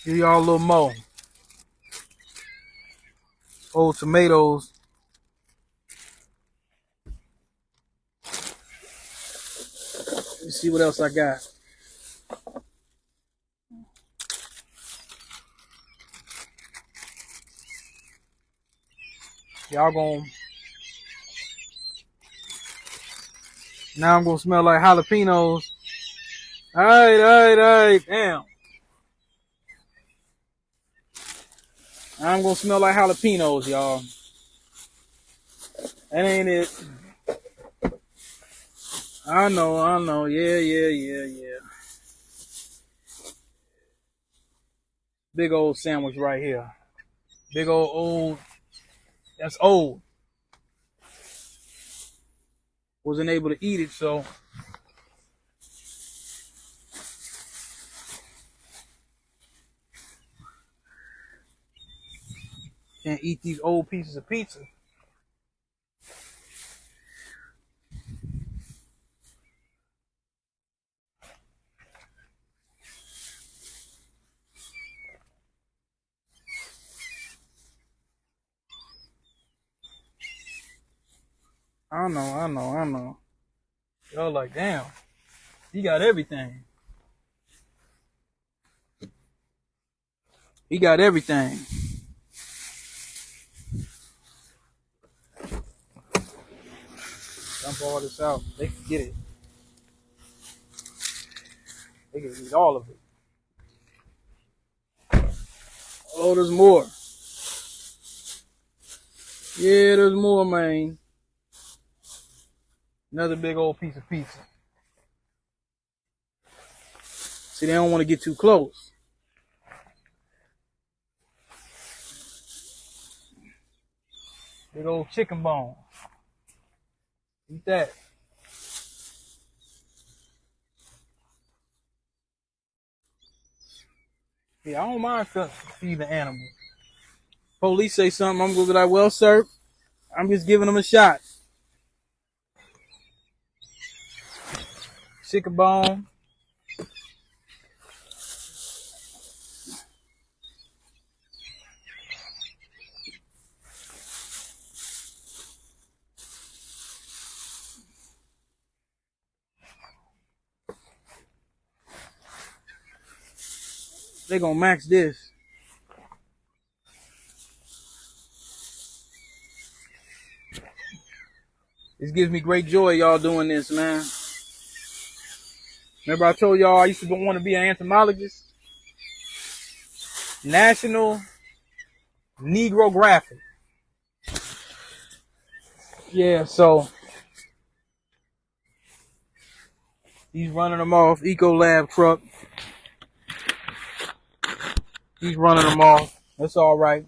Give y'all a little more. Old tomatoes. Let's see what else I got. Y'all gonna... Now I'm gonna smell like jalapenos. Alright, damn. I'm gonna smell like jalapenos, y'all. That ain't it. I know. Yeah. Big old sandwich right here. Big old. That's old. Wasn't able to eat it, so. Can't eat these old pieces of pizza. I know. Y'all like, damn. He got everything. He got everything. Dump all this out. They can get it. They can eat all of it. Oh, there's more. Yeah, there's more, man. Another big old piece of pizza. See, they don't want to get too close. Big old chicken bone. Eat that. Yeah, I don't mind feeding animals. Police say something, I'm going to be like, well, sir, I'm just giving them a shot. Chicken bone. They gonna max this. This gives me great joy, y'all doing this, man. Remember I told y'all I used to want to be an entomologist? National Negrographic. Yeah, so he's running them off. Ecolab truck. He's running them off. That's all right.